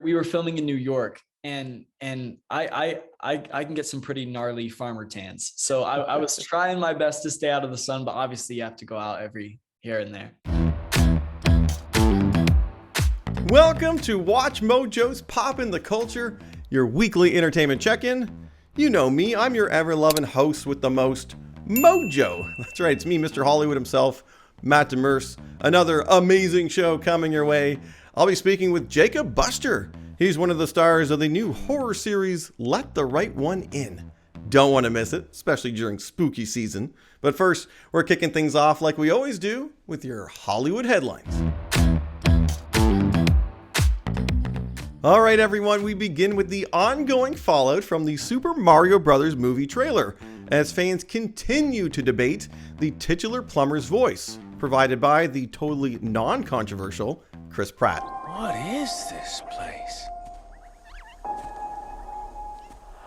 We were filming in New York, and I can get some pretty gnarly farmer tans. So I was trying my best to stay out of the sun, but obviously you have to go out every here and there. Welcome to Watch Mojo's Poppin' the Culture, your weekly entertainment check-in. You know me, I'm your ever-loving host with the most, Mojo. That's right, it's me, Mr. Hollywood himself, Matt Demers. Another amazing show coming your way. I'll be speaking with Jacob Buster. He's one of the stars of the new horror series, Let the Right One In. Don't want to miss it, especially during spooky season. But first, we're kicking things off like we always do with your Hollywood headlines. All right, everyone, we begin with the ongoing fallout from the Super Mario Bros. Movie trailer, as fans continue to debate the titular plumber's voice, provided by the totally non-controversial Chris Pratt. What is this place?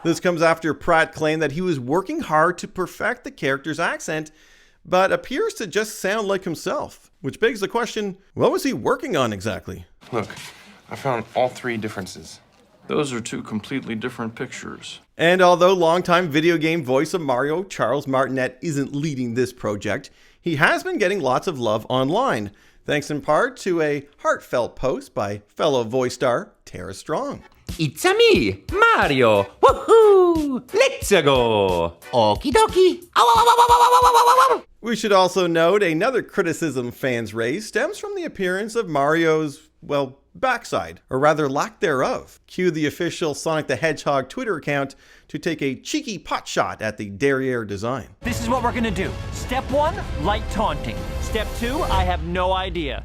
This comes after Pratt claimed that he was working hard to perfect the character's accent, but appears to just sound like himself, which begs the question, what was he working on exactly? Look, I found all three differences. Those are two completely different pictures. And although longtime video game voice of Mario, Charles Martinet, isn't leading this project, he has been getting lots of love online, thanks in part to a heartfelt post by fellow voice star Tara Strong. It's a me, Mario. Woohoo! Let's go. Okie dokie. We should also note another criticism fans raise stems from the appearance of Mario's, well, backside, or rather lack thereof. Cue the official Sonic the Hedgehog Twitter account to take a cheeky pot shot at the derriere design. This is what we're gonna do. Step 1, light taunting. Step 2, I have no idea.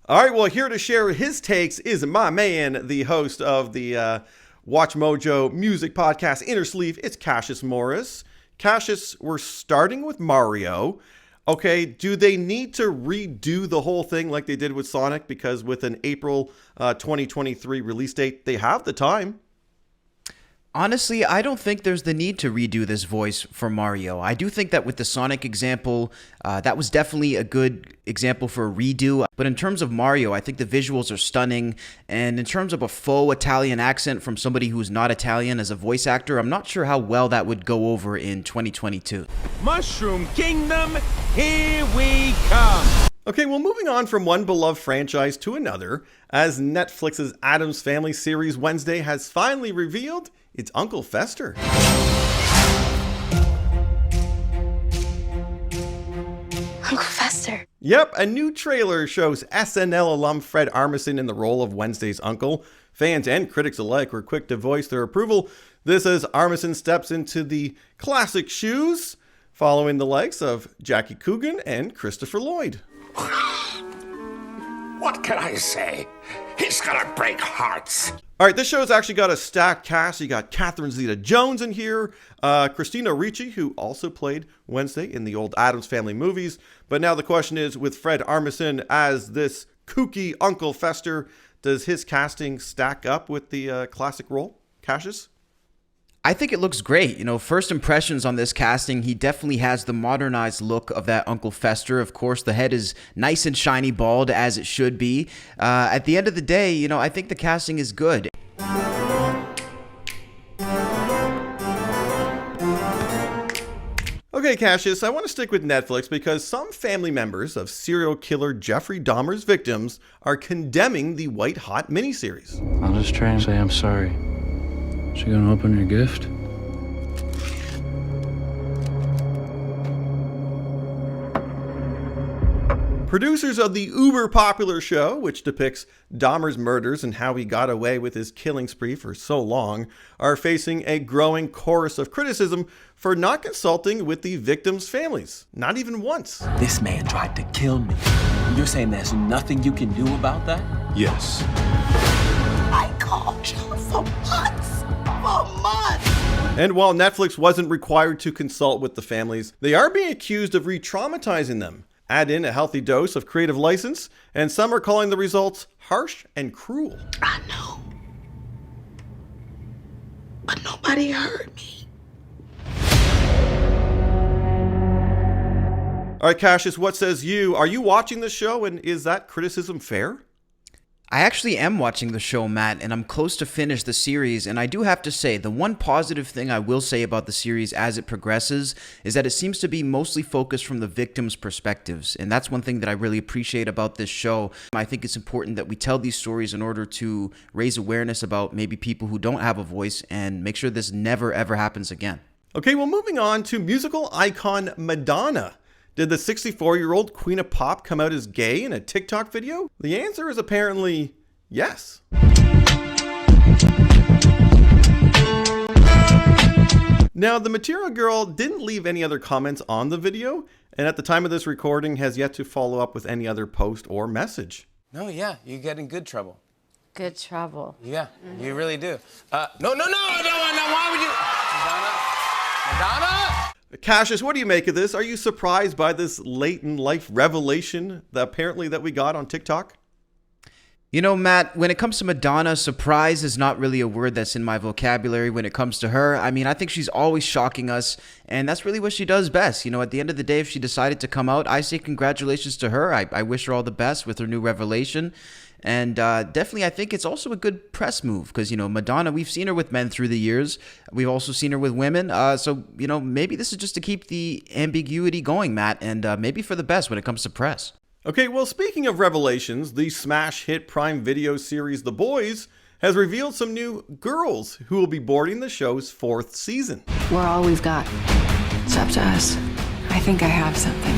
All right, well, here to share his takes is my man, the host of the Watch Mojo music podcast, Inner Sleeve. It's Cassius Morris. Cassius, we're starting with Mario. Okay, do they need to redo the whole thing like they did with Sonic? Because with an April 2023 release date, they have the time. Honestly, I don't think there's the need to redo this voice for Mario. I do think that with the Sonic example, that was definitely a good example for a redo. But in terms of Mario, I think the visuals are stunning. And in terms of a faux Italian accent from somebody who's not Italian as a voice actor, I'm not sure how well that would go over in 2022. Mushroom Kingdom, here we come! Okay, well, moving on from one beloved franchise to another, as Netflix's Addams Family series Wednesday has finally revealed it's Uncle Fester. Uncle Fester. Yep, a new trailer shows SNL alum Fred Armisen in the role of Wednesday's uncle. Fans and critics alike were quick to voice their approval. This as Armisen steps into the classic shoes, following the likes of Jackie Coogan and Christopher Lloyd. What can I say? He's gonna break hearts. All right, this show's actually got a stacked cast. You got Catherine Zeta-Jones in here, Christina Ricci, who also played Wednesday in the old Addams Family movies. But now the question is, with Fred Armisen as this kooky Uncle Fester, does his casting stack up with the classic role? Cassius? I think it looks great. You know, first impressions on this casting, he definitely has the modernized look of that Uncle Fester. Of course, the head is nice and shiny bald, as it should be. At the end of the day, you know, I think the casting is good. Okay, Cassius, I want to stick with Netflix because some family members of serial killer Jeffrey Dahmer's victims are condemning the White Hot miniseries. I'll just try and say I'm sorry. So you gonna open your gift? Producers of the uber-popular show, which depicts Dahmer's murders and how he got away with his killing spree for so long, are facing a growing chorus of criticism for not consulting with the victims' families, not even once. This man tried to kill me. You're saying there's nothing you can do about that? Yes. I called you for months. And while Netflix wasn't required to consult with the families, they are being accused of re-traumatizing them. Add in a healthy dose of creative license, and some are calling the results harsh and cruel. I know. But nobody heard me. All right, Cassius, what says you? Are you watching this show, and is that criticism fair? I actually am watching the show, Matt, and I'm close to finish the series, and I do have to say, the one positive thing I will say about the series as it progresses is that it seems to be mostly focused from the victims' perspectives, and that's one thing that I really appreciate about this show. I think it's important that we tell these stories in order to raise awareness about maybe people who don't have a voice and make sure this never ever happens again. Okay, well, moving on to musical icon Madonna. Did the 64-year-old Queen of Pop come out as gay in a TikTok video? The answer is apparently yes. Now, the Material Girl didn't leave any other comments on the video, and at the time of this recording has yet to follow up with any other post or message. No, yeah, you get in good trouble. Good trouble. Yeah, you really do. No, why would you? Madonna? Cassius, what do you make of this? Are you surprised by this late in life revelation that we got on TikTok? You know, Matt, when it comes to Madonna, surprise is not really a word that's in my vocabulary when it comes to her. I mean, I think she's always shocking us, and that's really what she does best. You know, at the end of the day, if she decided to come out, I say congratulations to her. I wish her all the best with her new revelation. And definitely, I think it's also a good press move because, you know, Madonna, we've seen her with men through the years. We've also seen her with women. So, you know, maybe this is just to keep the ambiguity going, Matt, and maybe for the best when it comes to press. Okay, well, speaking of revelations, the smash hit Prime Video series The Boys has revealed some new girls who will be boarding the show's 4th season. We're all we've got. It's up to us. I think I have something.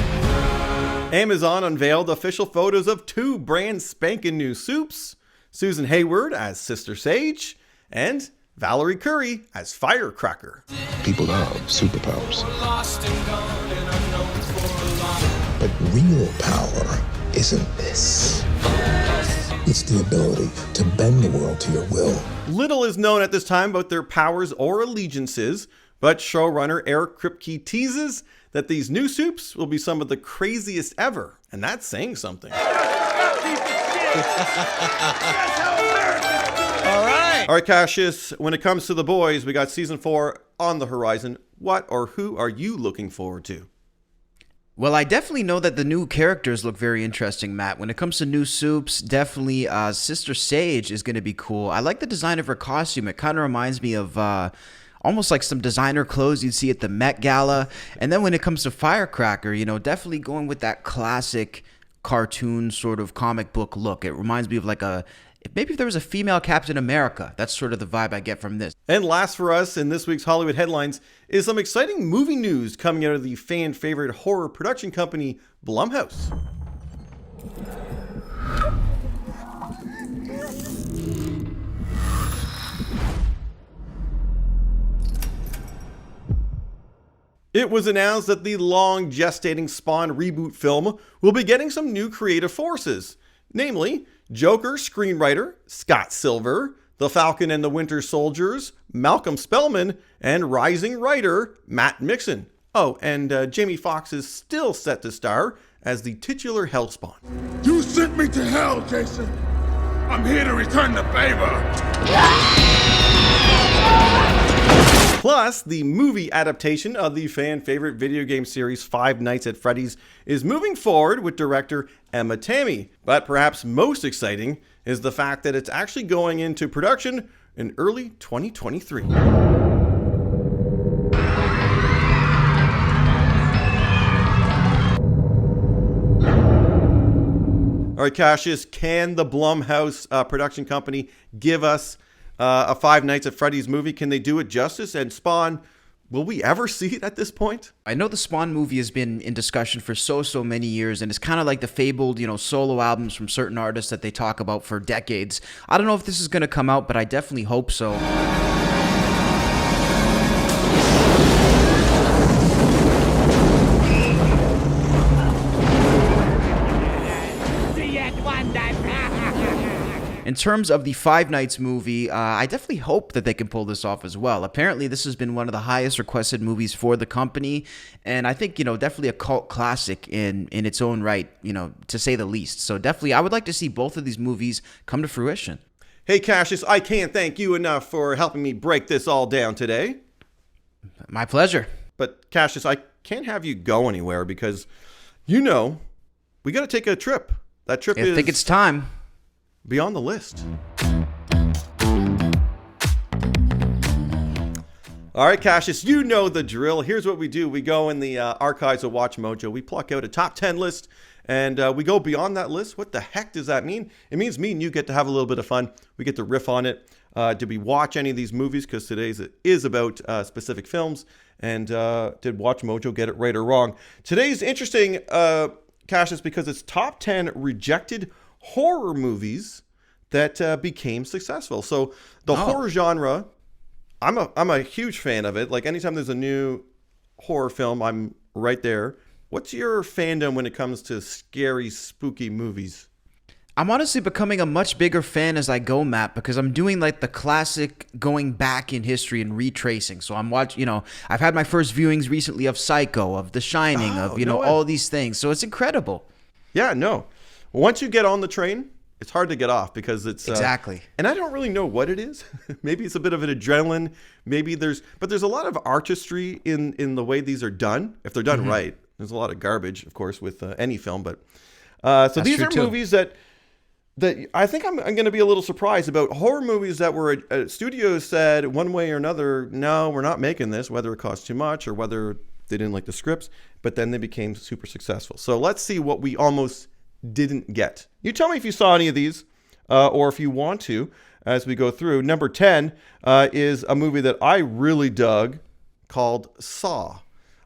Amazon unveiled official photos of 2 brand spanking new soups, Susan Hayward as Sister Sage, and Valerie Curry as Firecracker. People love superpowers. But real power isn't this. It's the ability to bend the world to your will. Little is known at this time about their powers or allegiances, but showrunner Eric Kripke teases that these new soups will be some of the craziest ever, and that's saying something. All right, Cassius, when it comes to The Boys, we got season 4 on the horizon. What or who are you looking forward to? Well, I definitely know that the new characters look very interesting, Matt. When it comes to new soups, definitely Sister Sage is going to be cool. I like the design of her costume. It kind of reminds me of almost like some designer clothes you'd see at the Met Gala. And then when it comes to Firecracker, you know, definitely going with that classic cartoon sort of comic book look. It reminds me of like maybe if there was a female Captain America. That's sort of the vibe I get from this. And last for us in this week's Hollywood headlines is some exciting movie news coming out of the fan favorite horror production company Blumhouse. It was announced that the long gestating Spawn reboot film will be getting some new creative forces, namely Joker screenwriter Scott Silver, The Falcon and the Winter Soldiers, Malcolm Spellman, and rising writer Matt Mixon. Oh, and Jamie Foxx is still set to star as the titular Hellspawn. You sent me to hell, Jason. I'm here to return the favor. Plus, the movie adaptation of the fan favorite video game series Five Nights at Freddy's is moving forward with director Emma Tammy. But perhaps most exciting is the fact that it's actually going into production in early 2023. All right, Cassius, can the Blumhouse production company give us a Five Nights at Freddy's movie? Can they do it justice? And Spawn, will we ever see it at this point? I know the Spawn movie has been in discussion for so many years, and it's kind of like the fabled, you know, solo albums from certain artists that they talk about for decades. I don't know if this is going to come out, but I definitely hope so. In terms of the Five Nights movie, I definitely hope that they can pull this off as well. Apparently, this has been one of the highest requested movies for the company, and I think, you know, definitely a cult classic in its own right, you know, to say the least. So definitely, I would like to see both of these movies come to fruition. Hey, Cassius, I can't thank you enough for helping me break this all down today. My pleasure. But Cassius, I can't have you go anywhere because, you know, we got to take a trip. That trip I think it's time. beyond the list. All right, Cassius, you know the drill. Here's what we do. We go in the archives of Watch Mojo. We pluck out a top 10 list, and we go beyond that list. What the heck does that mean? It means me and you get to have a little bit of fun. We get to riff on it. Did we watch any of these movies? Because today's is about specific films. And did Watch Mojo get it right or wrong? Today's interesting, Cassius, because it's top 10 rejected horror movies that became successful. So the horror genre... I'm a huge fan of it. Like anytime there's a new horror film, I'm right there. What's your fandom when it comes to scary, spooky movies? I'm honestly becoming a much bigger fan as I go, Matt, because I'm doing like the classic going back in history and retracing. So I'm watching, I've had my first viewings recently of Psycho, of The Shining, all these things. So it's incredible. Yeah, no. Once you get on the train, it's hard to get off because it's exactly. And I don't really know what it is. Maybe it's a bit of an adrenaline. Maybe there's a lot of artistry in the way these are done. If they're done right, there's a lot of garbage, of course, with any film. But so these are movies that I think I'm going to be a little surprised about. Horror movies that were studios said one way or another, no, we're not making this, whether it cost too much or whether they didn't like the scripts. But then they became super successful. So let's see what we almost didn't get. You tell me if you saw any of these or if you want to as we go through. Number 10 is a movie that I really dug called Saw.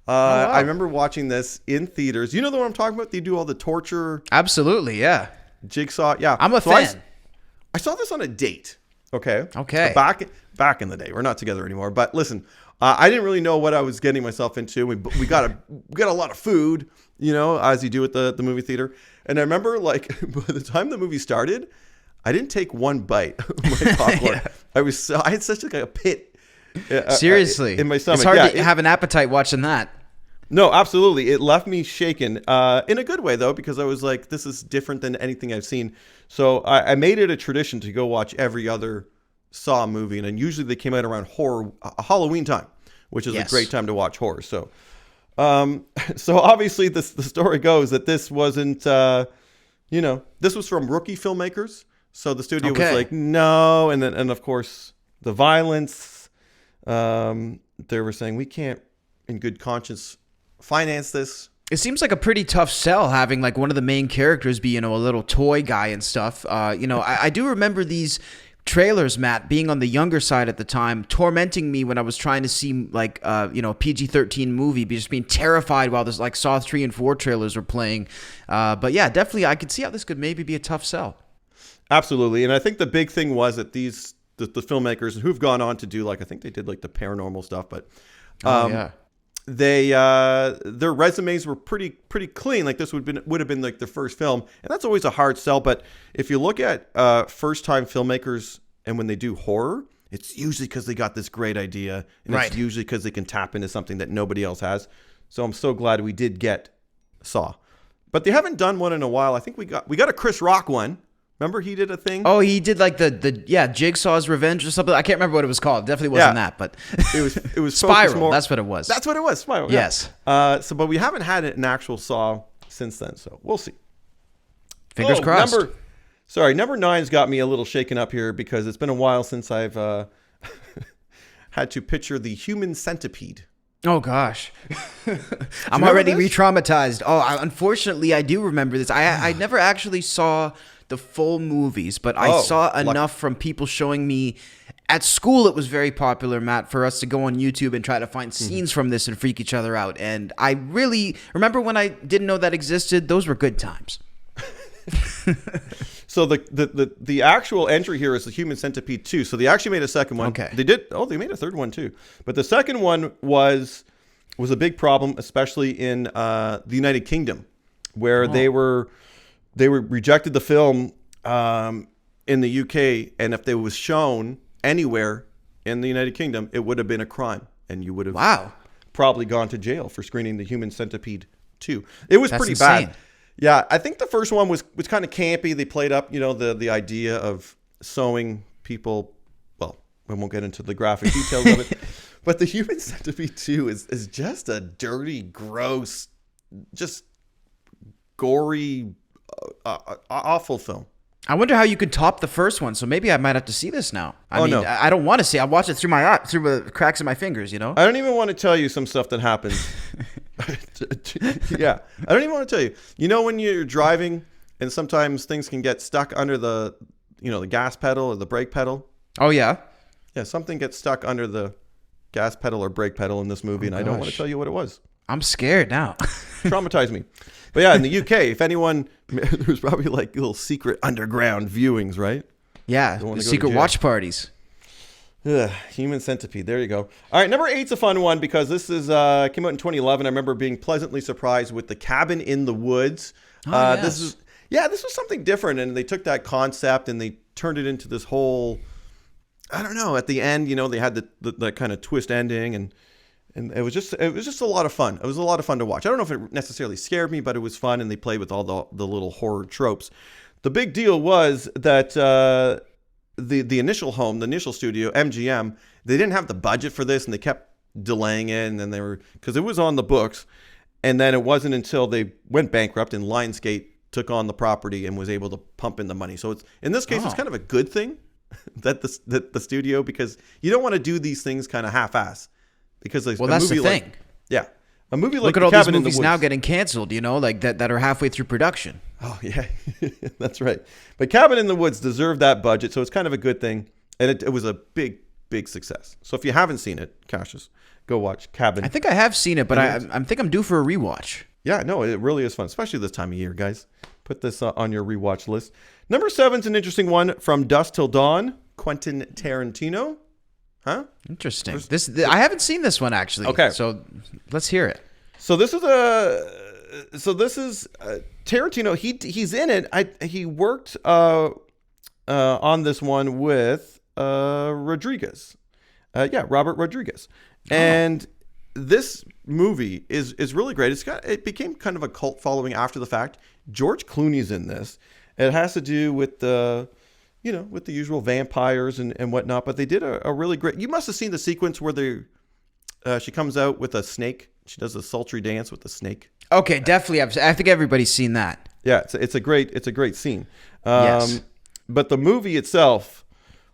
I remember watching this in theaters. You know the one I'm talking about? They do all the torture. Absolutely, yeah. Jigsaw. Yeah. I'm a fan. I saw this on a date. Okay. Okay. Back in the day. We're not together anymore. But listen, I didn't really know what I was getting myself into. We got a lot of food, as you do at the movie theater. And I remember, like, by the time the movie started, I didn't take one bite of my popcorn. Yeah. I had such like a pit. Seriously, in my stomach. It's hard to have an appetite watching that. No, absolutely. It left me shaken in a good way, though, because I was like, this is different than anything I've seen. So I made it a tradition to go watch every other Saw movie. And then usually they came out around Halloween time, which is a great time to watch horror. So obviously the story goes that this wasn't, this was from rookie filmmakers. So the studio was like, no. And of course the violence, they were saying we can't in good conscience finance this. It seems like a pretty tough sell having like one of the main characters be, a little toy guy and stuff. I do remember these trailers, Matt, being on the younger side at the time, tormenting me when I was trying to see like a PG-13 movie, just being terrified while there's like Saw 3 and 4 trailers were playing. But yeah, definitely I could see how this could maybe be a tough sell. Absolutely. And I think the big thing was that the filmmakers who've gone on to do, like, I think they did like the paranormal stuff, but their resumes were pretty clean. Like this would have been like their first film, and that's always a hard sell. But if you look at first time filmmakers and when they do horror, it's usually because they got this great idea, and it's usually because they can tap into something that nobody else has. So I'm so glad we did get Saw, but they haven't done one in a while. I think we got a Chris Rock one. Remember he did a thing? Oh, he did like the Jigsaw's Revenge or something. I can't remember what it was called. Definitely wasn't that, but it was Spiral. That's what it was. That's what it was. Spiral. Yes. Yeah. But we haven't had an actual Saw since then, so we'll see. Fingers crossed. Number 9's got me a little shaken up here because it's been a while since I've had to picture the human centipede. Oh gosh, I'm already re-traumatized. Unfortunately, I do remember this. I never actually saw the full movies, but I saw enough from people showing me. At school, it was very popular, Matt, for us to go on YouTube and try to find scenes from this and freak each other out. And I really remember when I didn't know that existed. Those were good times. So the actual entry here is the Human Centipede 2. So they actually made a second one. Okay. They made a third one too. But the second one was a big problem, especially in the United Kingdom, where they rejected the film in the UK, and if it was shown anywhere in the United Kingdom, it would have been a crime, and you would have probably gone to jail for screening the Human Centipede 2. It was pretty bad. Yeah, I think the first one was kind of campy. They played up, the idea of sewing people. Well, we won't get into the graphic details of it. But the Human Centipede 2 is just a dirty, gross, just gory, awful film. I wonder how you could top the first one. So maybe I might have to see this now. No. I don't want to see. I watch it through the cracks in my fingers. You know. I don't even want to tell you some stuff that happens. Yeah, I don't even want to tell you. You know when you're driving and sometimes things can get stuck under the gas pedal or the brake pedal. Oh yeah. Yeah, something gets stuck under the gas pedal or brake pedal in this movie, and I don't want to tell you what it was. I'm scared now. Traumatized me. But yeah, in the UK, if anyone, there's probably like little secret underground viewings, right? Yeah, the secret watch parties. Ugh, Human Centipede. There you go. All right, number 8's a fun one because this is came out in 2011. I remember being pleasantly surprised with The Cabin in the Woods. Yes. This was something different, and they took that concept and they turned it into this whole. I don't know. At the end, they had the kind of twist ending, and it was just a lot of fun. It was a lot of fun to watch. I don't know if it necessarily scared me, but it was fun, and they played with all the little horror tropes. The big deal was that the initial home, the initial studio, MGM, they didn't have the budget for this, and they kept delaying it, and then because it was on the books, and then it wasn't until they went bankrupt and Lionsgate took on the property and was able to pump in the money. So it's in this case, it's kind of a good thing that the studio, because you don't want to do these things kind of half-ass. Because that's the thing. A movie like Look at The all Cabin these in the movies Woods. now getting canceled, like that are halfway through production. Oh yeah, that's right. But Cabin in the Woods deserved that budget, so it's kind of a good thing, and it was a big success. So if you haven't seen it, Cassius, go watch Cabin. I think I have seen it, but I think I'm due for a rewatch. Yeah, no, it really is fun, especially this time of year, guys. Put this on your rewatch list. Number 7's an interesting one, From Dusk Till Dawn, Quentin Tarantino. Huh? Interesting. I haven't seen this one actually. Okay, so let's hear it. So this is Tarantino. He's in it. He worked on this one with Rodriguez. Robert Rodriguez. And this movie is really great. It became kind of a cult following after the fact. George Clooney's in this. It has to do with the usual vampires and whatnot, but they did a really great. You must have seen the sequence where she comes out with a snake. She does a sultry dance with the snake. Okay, definitely. I think everybody's seen that. Yeah, it's a great scene. Yes. But the movie itself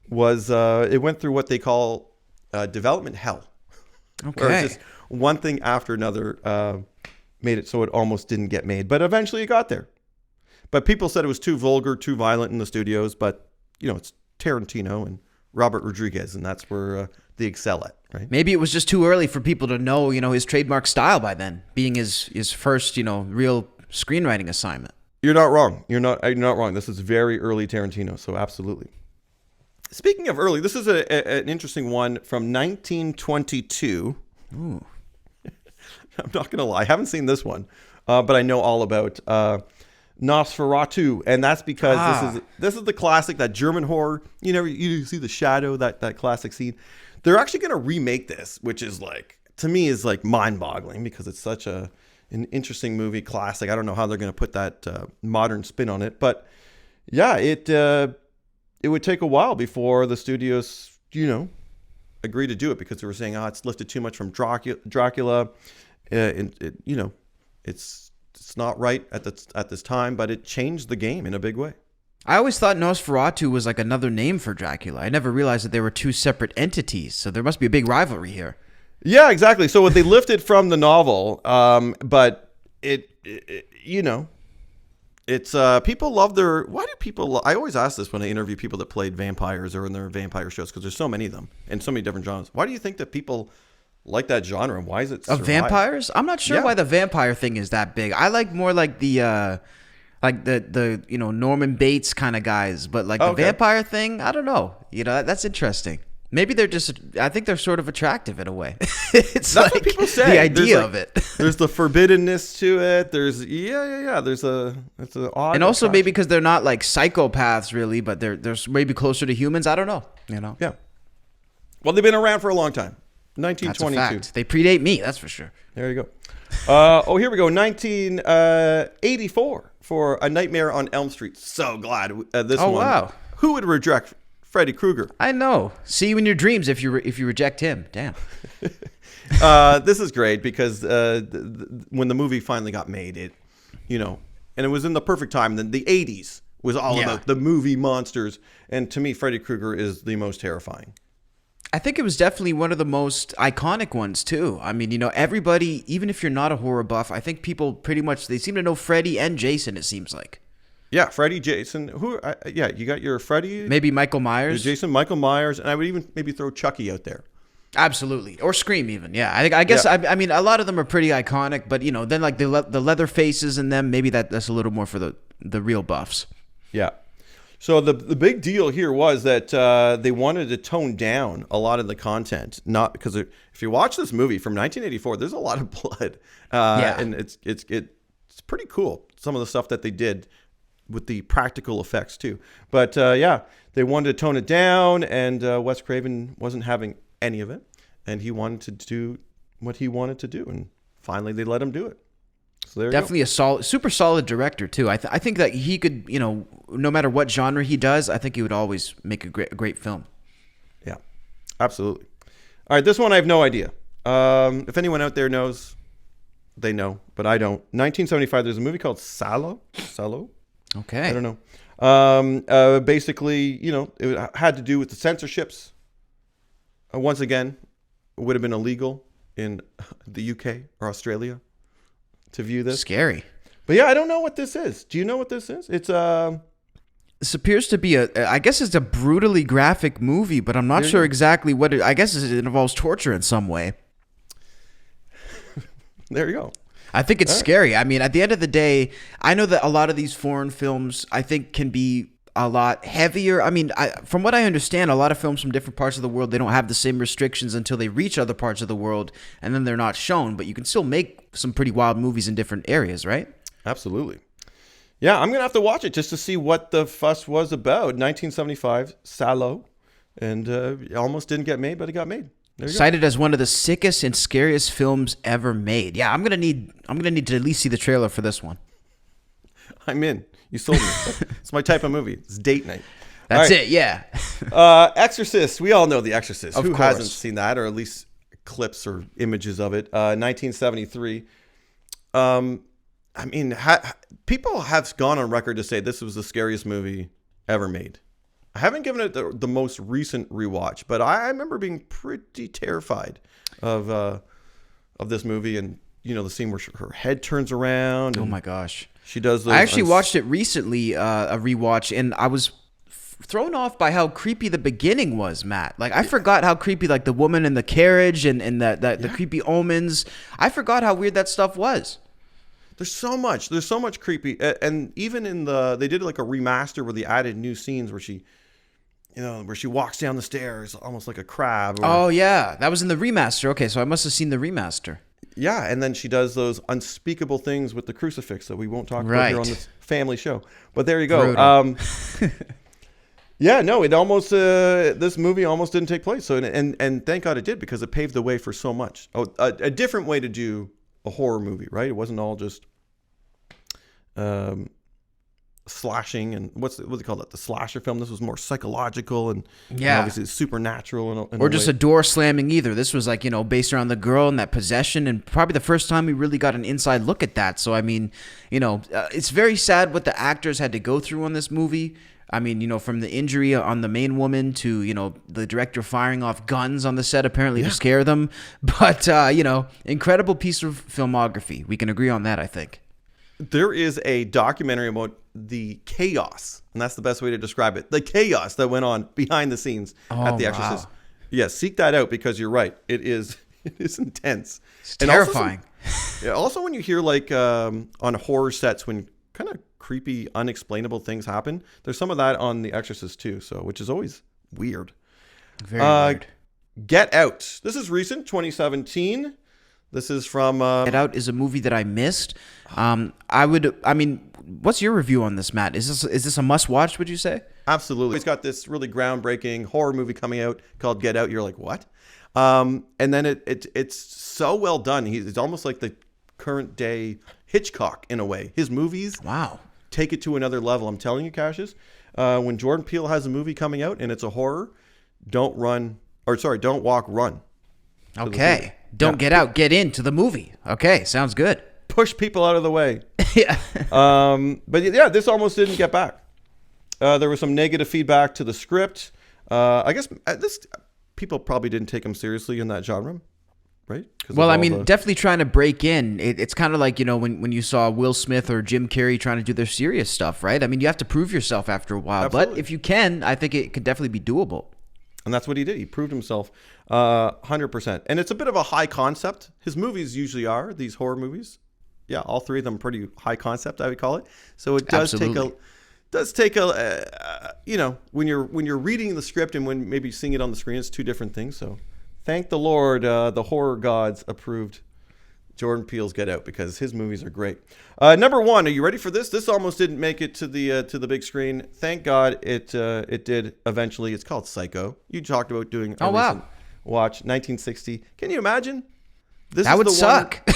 was it went through what they call development hell. Okay. Where it's just one thing after another made it so it almost didn't get made, but eventually it got there. But people said it was too vulgar, too violent in the studios. But it's Tarantino and Robert Rodriguez, and that's where they excel at, right? Maybe it was just too early for people to know, his trademark style by then, being his first, real screenwriting assignment. You're not wrong. You're not wrong. This is very early Tarantino, so absolutely. Speaking of early, this is an interesting one from 1922. Ooh. I'm not going to lie. I haven't seen this one, but I know all about Nosferatu, and that's because this is the classic, that German horror. You see the shadow, that classic scene. They're actually going to remake this, which is to me is mind-boggling because it's such an interesting movie, classic. I don't know how they're going to put that modern spin on it, but yeah, it would take a while before the studios agree to do it, because they were saying, it's lifted too much from Dracula. It's not right at this time, but it changed the game in a big way. I always thought Nosferatu was another name for Dracula. I never realized that they were two separate entities, so there must be a big rivalry here. Yeah, exactly. So they lifted from the novel, but it's people love their. Why do people? I always ask this when I interview people that played vampires or in their vampire shows, because there's so many of them and so many different genres. Why do you think that people like that genre, and why is it of vampires? I'm not sure why the vampire thing is that big. I like more the Norman Bates kind of guys, but the vampire thing, I don't know. That's interesting. Maybe they're just. I think they're sort of attractive in a way. That's what people say. The idea of it. There's the forbiddenness to it. There's There's it's an odd. And also maybe because they're not psychopaths really, but they're maybe closer to humans. I don't know. Yeah. Well, they've been around for a long time. 1922. That's a fact. They predate me. That's for sure. There you go. Here we go. 1984 for A Nightmare on Elm Street. So glad this one. Oh wow. Who would reject Freddy Krueger? I know. See you in your dreams if you reject him. Damn. This is great because when the movie finally got made, and it was in the perfect time. Then the 80s was all about the movie monsters. And to me, Freddy Krueger is the most terrifying. I think it was definitely one of the most iconic ones too. I mean, everybody, even if you're not a horror buff, I think people pretty much, they seem to know Freddy and Jason, it seems like. Yeah, Freddy, Jason. You got your Freddy. Maybe Michael Myers. Jason, Michael Myers, and I would even maybe throw Chucky out there. Absolutely. Or Scream even. Yeah. I guess, I mean, a lot of them are pretty iconic, but, then like the leather faces in them, maybe that's a little more for the real buffs. Yeah. So the big deal here was that they wanted to tone down a lot of the content, not because if you watch this movie from 1984, there's a lot of blood, and it's pretty cool. Some of the stuff that they did with the practical effects too. But they wanted to tone it down, and Wes Craven wasn't having any of it, and he wanted to do what he wanted to do, and finally they let him do it. So there definitely you go. Super solid director too. I think that he could, no matter what genre he does, I think he would always make a great film. Yeah, absolutely. All right, this one I have no idea. If anyone out there knows, they know, but I don't. 1975, there's a movie called Salo. Okay. I don't know. Basically, it had to do with the censorships. Once again, it would have been illegal in the UK or Australia to view this. Scary. But yeah, I don't know what this is. Do you know what this is? This appears to be I guess it's a brutally graphic movie, but I'm not sure exactly what I guess it involves torture in some way. There you go. I think it's scary. I mean, at the end of the day, I know that a lot of these foreign films, I think, can be a lot heavier. I mean, from what I understand, a lot of films from different parts of the world, they don't have the same restrictions until they reach other parts of the world, and then they're not shown. But you can still make some pretty wild movies in different areas, right? Absolutely. Yeah, I'm going to have to watch it just to see what the fuss was about. 1975, Salo. And it almost didn't get made, but it got made. Cited as one of the sickest and scariest films ever made. Yeah, I'm gonna need to at least see the trailer for this one. I'm in. You sold me. It's my type of movie. It's date night. That's it. Yeah. Exorcist. We all know The Exorcist. Who hasn't seen that, or at least clips or images of it? 1973. I mean, people have gone on record to say this was the scariest movie ever made. I haven't given it the most recent rewatch, but I remember being pretty terrified of this movie, and the scene where her head turns around. Oh my gosh, she does. I actually watched it recently, a rewatch, and I was thrown off by how creepy the beginning was, Matt. Like I forgot how creepy, like the woman in the carriage and the creepy omens. I forgot how weird that stuff was. There's so much creepy, and even they did like a remaster where they added new scenes where she walks down the stairs almost like a crab. Oh yeah, that was in the remaster. Okay, so I must have seen the remaster. Yeah, and then she does those unspeakable things with the crucifix that we won't talk about here on this family show. But there you go. Yeah, no, it almost this movie almost didn't take place. So and thank God it did, because it paved the way for so much. A different way to do a horror movie, right? It wasn't all just slashing and what do they call it? The slasher film. This was more psychological and obviously supernatural. Or just a door slamming either. This was like, based around the girl and that possession, and probably the first time we really got an inside look at that. So, I mean, it's very sad what the actors had to go through on this movie. I mean, from the injury on the main woman to, the director firing off guns on the set apparently to scare them. But, incredible piece of filmography. We can agree on that, I think. There is a documentary about the chaos, and that's the best way to describe it. The chaos that went on behind the scenes at The Exorcist. Wow. Yeah, seek that out, because you're right. It is intense. It's terrifying. Also when you hear like on horror sets when kind of creepy, unexplainable things happen, there's some of that on The Exorcist too, which is always weird. Very weird. Get Out. This is recent, 2017. This is from Get Out is a movie that I missed. What's your review on this, Matt? Is this a must-watch, would you say? Absolutely. He's got this really groundbreaking horror movie coming out called Get Out. You're like, what? And then it's so well done. It's almost like the current day Hitchcock in a way. His movies take it to another level. I'm telling you, Cassius, when Jordan Peele has a movie coming out and it's a horror, don't walk, run. Okay. Don't get out, get into the movie. Okay, sounds good. Push people out of the way. Yeah. But yeah, this almost didn't get back. There was some negative feedback to the script. I guess people probably didn't take him seriously in that genre, right? Well, I mean, definitely trying to break in. It's kind of like, when you saw Will Smith or Jim Carrey trying to do their serious stuff, right? I mean, you have to prove yourself after a while. Absolutely. But if you can, I think it could definitely be doable. And that's what he did. He proved himself 100%. And it's a bit of a high concept. His movies usually are, these horror movies. Yeah, all three of them pretty high concept, I would call it. So it does take when you're reading the script and when maybe seeing it on the screen, it's two different things. So thank the Lord, the horror gods approved Jordan Peele's Get Out, because his movies are great. Number one, are you ready for this? This almost didn't make it to the big screen. Thank God it did eventually. It's called Psycho. You talked about doing a recent watch, 1960. Can you imagine? That would suck.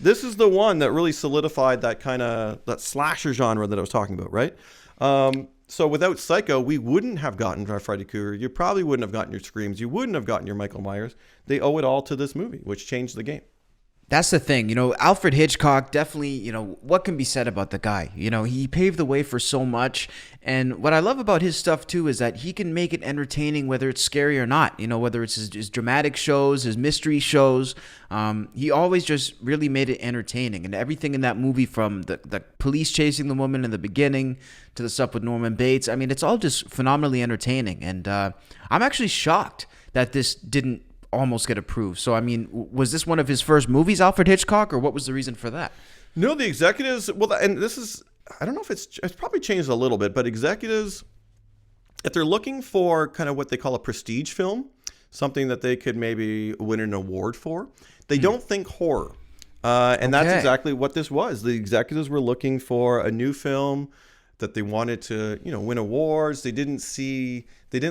This is the one that really solidified that slasher genre that I was talking about, right? So without Psycho, we wouldn't have gotten our Freddy Krueger. You probably wouldn't have gotten your Screams. You wouldn't have gotten your Michael Myers. They owe it all to this movie, which changed the game. That's the thing, Alfred Hitchcock definitely, what can be said about the guy? He paved the way for so much. And what I love about his stuff too is that he can make it entertaining, whether it's scary or not, whether it's his dramatic shows, his mystery shows. He always just really made it entertaining. And everything in that movie, from the police chasing the woman in the beginning to the stuff with Norman Bates, I mean, it's all just phenomenally entertaining. And I'm actually shocked that this didn't almost get approved. So, I mean, was this one of his first movies, Alfred Hitchcock, or what was the reason for that? No, the executives, and this is, I don't know if it's probably changed a little bit, but executives, if they're looking for kind of what they call a prestige film, something that they could maybe win an award for, they don't think horror. And that's exactly what this was. The executives were looking for a new film that they wanted to, win awards. They didn't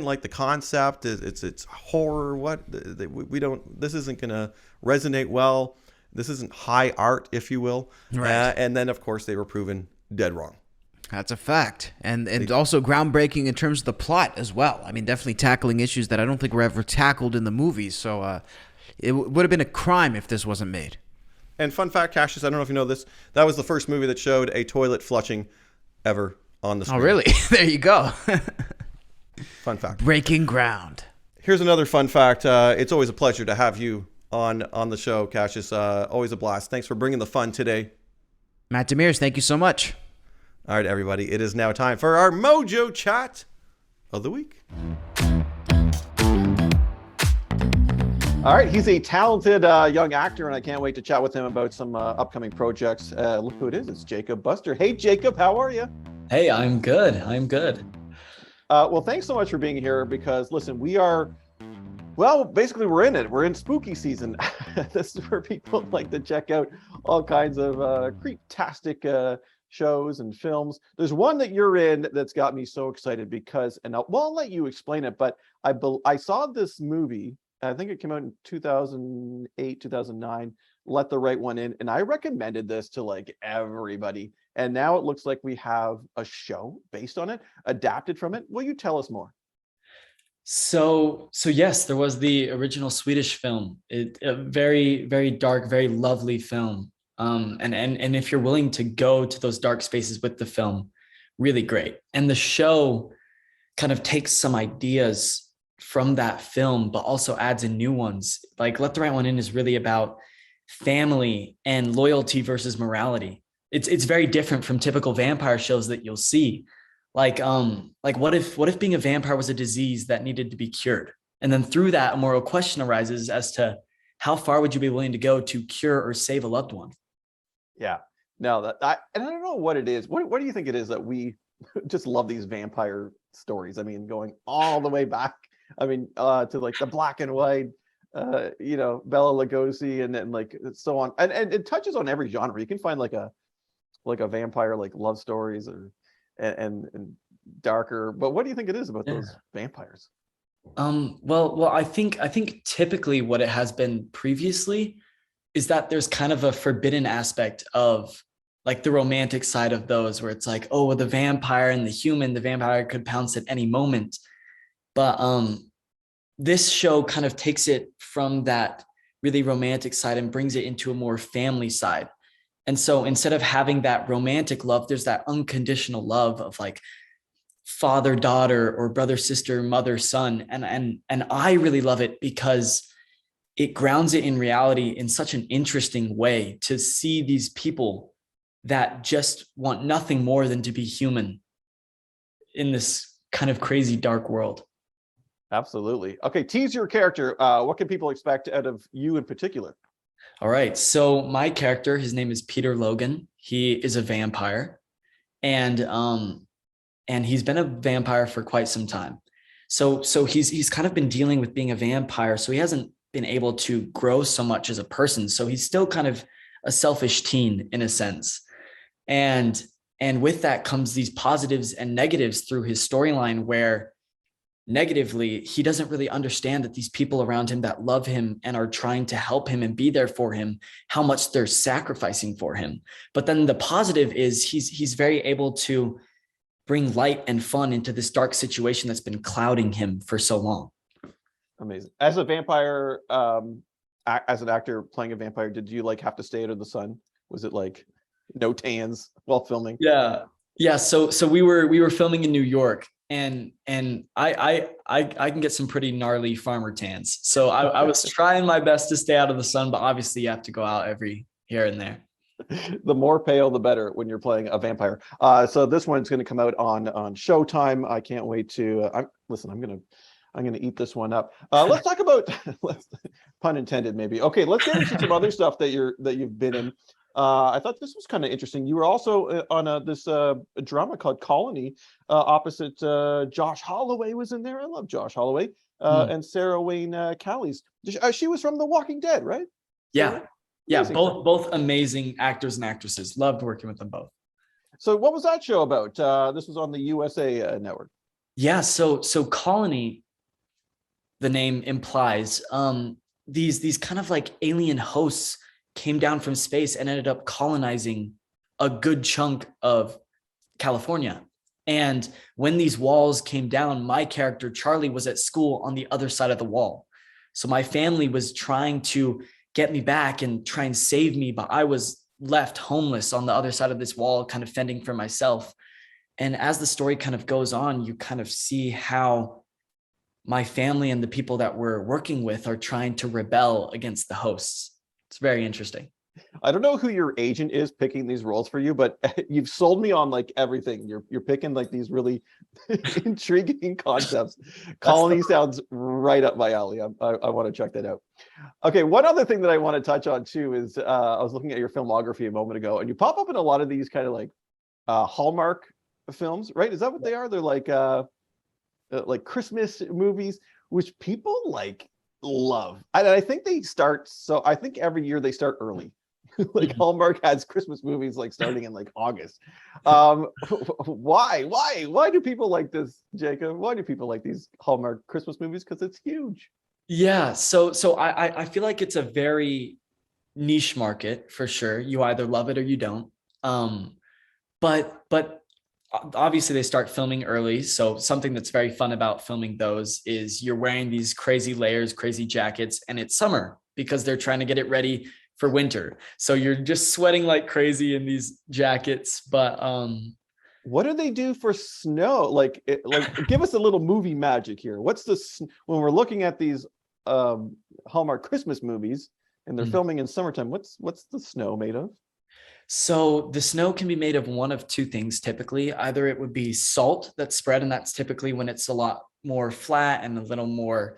like the concept. It's horror. This isn't going to resonate well. This isn't high art, if you will. Right. And then, of course, they were proven dead wrong. That's a fact. And also groundbreaking in terms of the plot as well. I mean, definitely tackling issues that I don't think were ever tackled in the movies. So it would have been a crime if this wasn't made. And fun fact, Cassius, I don't know if you know this, that was the first movie that showed a toilet flushing ever on the screen. Oh, really? There you go. Fun fact. Breaking ground. Here's another fun fact. It's always a pleasure to have you on the show, Cassius. Always a blast. Thanks for bringing the fun today. Matt Demers, thank you so much. All right, everybody. It is now time for our Mojo Chat of the week. All right, he's a talented young actor, and I can't wait to chat with him about some upcoming projects. Look who it is. It's Jacob Buster. Hey, Jacob, how are you? Hey, I'm good. Well, thanks so much for being here, because, listen, we are, basically we're in it. We're in spooky season. This is where people like to check out all kinds of creep-tastic shows and films. There's one that you're in that's got me so excited because, and I'll let you explain it, but I saw this movie, I think it came out in 2008, 2009, Let the Right One In, and I recommended this to like everybody. And now it looks like we have a show based on it, adapted from it. Will you tell us more? So yes, there was the original Swedish film. A very, very dark, very lovely film. And if you're willing to go to those dark spaces with the film, really great. And the show kind of takes some ideas from that film, but also adds in new ones. Like Let the Right One In is really about family and loyalty versus morality. It's very different from typical vampire shows that you'll see. Like what if being a vampire was a disease that needed to be cured? And then through that, a moral question arises as to how far would you be willing to go to cure or save a loved one? Yeah, no, I don't know what it is. What do you think it is that we just love these vampire stories? I mean, going all the way back. I mean, to like the black and white, Bela Lugosi, and then like so on, and it touches on every genre. You can find like a vampire like love stories and darker. But what do you think it is about those vampires? Well, I think typically what it has been previously is that there's kind of a forbidden aspect of like the romantic side of those, where it's like, oh, with the vampire and the vampire could pounce at any moment. But this show kind of takes it from that really romantic side and brings it into a more family side. And so instead of having that romantic love, there's that unconditional love of like father daughter or brother sister mother son, and I really love it because it grounds it in reality in such an interesting way to see these people that just want nothing more than to be human in this kind of crazy dark world. Absolutely. Okay, tease your character. What can people expect out of you in particular? All right. So my character, his name is Peter Logan. He is a vampire, and he's been a vampire for quite some time. So he's kind of been dealing with being a vampire. So he hasn't been able to grow so much as a person. So he's still kind of a selfish teen in a sense. And with that comes these positives and negatives through his storyline, where negatively, he doesn't really understand that these people around him that love him and are trying to help him and be there for him, how much they're sacrificing for him. But then the positive is he's very able to bring light and fun into this dark situation that's been clouding him for so long. Amazing. As a vampire, as an actor playing a vampire, did you like have to stay out of the sun? Was it like no tans while filming? Yeah. So we were filming in New York, and I can get some pretty gnarly farmer tans. So I was trying my best to stay out of the sun, but obviously you have to go out every here and there. The more pale, the better when you're playing a vampire. So this one's going to come out on Showtime. I can't wait to. I'm gonna eat this one up. Let's talk about pun intended, maybe. Okay, let's get into some other stuff that you've been in. I thought this was kind of interesting. You were also on this drama called Colony, opposite Josh Holloway was in there. I love Josh Holloway and Sarah Wayne Callies. She was from The Walking Dead, right? Yeah, both amazing actors and actresses. Loved working with them both. So, what was that show about? This was on the USA Network. Yeah, so Colony, the name implies, these kind of like alien hosts came down from space and ended up colonizing a good chunk of California. And when these walls came down, my character, Charlie, was at school on the other side of the wall. So my family was trying to get me back and try and save me, but I was left homeless on the other side of this wall, kind of fending for myself. And as the story kind of goes on, you kind of see how my family and the people that we're working with are trying to rebel against the hosts. It's very interesting. I don't know who your agent is picking these roles for you, but you've sold me on like everything. You're picking like these really intriguing concepts. Colony sounds right up my alley. I want to check that out. Okay, one other thing that I want to touch on too is I was looking at your filmography a moment ago, and you pop up in a lot of these kind of like Hallmark films, right? Is that what they are? They're like Christmas movies, which people like love. And I think they start, so I think every year they start early. Like Hallmark has Christmas movies like starting in like August. Why do people like this, Jacob? Why do people like these Hallmark Christmas movies? Because it's huge. Yeah, so I feel like it's a very niche market for sure. You either love it or you don't. But obviously they start filming early. So something that's very fun about filming those is you're wearing these crazy layers, crazy jackets, and it's summer because they're trying to get it ready for winter. So you're just sweating like crazy in these jackets. But what do they do for snow? Like give us a little movie magic here. What's when we're looking at these Hallmark Christmas movies and they're filming in summertime, what's the snow made of? So the snow can be made of one of two things typically. Either it would be salt that's spread, and that's typically when it's a lot more flat and a little more,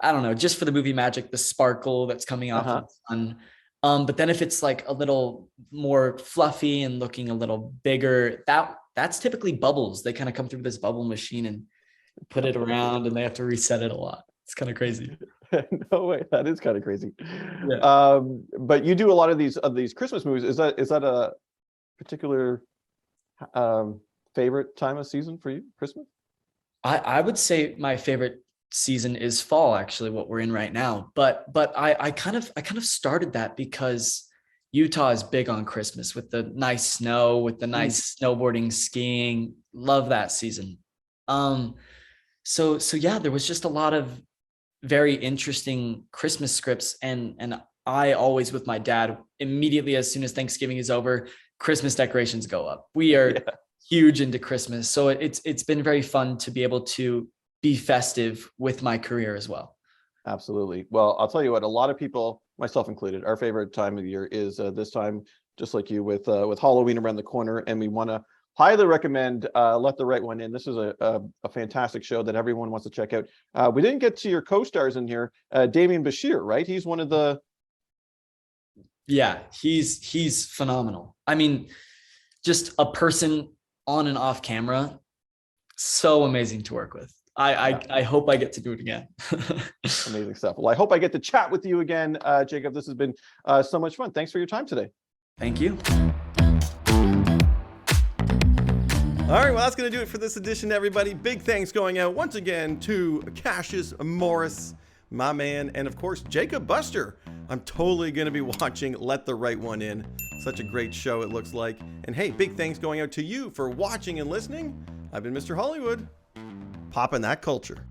I don't know, just for the movie magic, the sparkle that's coming off of the sun. But then if it's like a little more fluffy and looking a little bigger, that's typically bubbles. They kind of come through this bubble machine and put it around, and they have to reset it a lot. It's kind of crazy. No way, that is kind of crazy. Yeah. But you do a lot of these Christmas movies. Is that a particular favorite time of season for you, Christmas? I would say my favorite season is fall, actually, what we're in right now. But I kind of started that because Utah is big on Christmas with the nice snow, with the nice snowboarding, skiing. Love that season. So yeah, there was just a lot of very interesting Christmas scripts, and I always, with my dad, immediately as soon as Thanksgiving is over, Christmas decorations go up. We are huge into Christmas. So it's been very fun to be able to be festive with my career as well. Absolutely. Well, I'll tell you what, a lot of people, myself included, our favorite time of the year is this time, just like you, with Halloween around the corner. And we want to highly recommend Let the Right One In. This is a fantastic show that everyone wants to check out. We didn't get to your co-stars in here. Damian Bashir, right? He's one of the... Yeah, he's phenomenal. I mean, just a person on and off camera, so amazing to work with. I hope I get to do it again. Amazing stuff. Well, I hope I get to chat with you again, Jacob. This has been so much fun. Thanks for your time today. Thank you. All right, well, that's going to do it for this edition, everybody. Big thanks going out once again to Cassius Morris, my man, and of course, Jacob Buster. I'm totally going to be watching Let the Right One In. Such a great show, it looks like. And hey, big thanks going out to you for watching and listening. I've been Mr. Hollywood, popping that culture.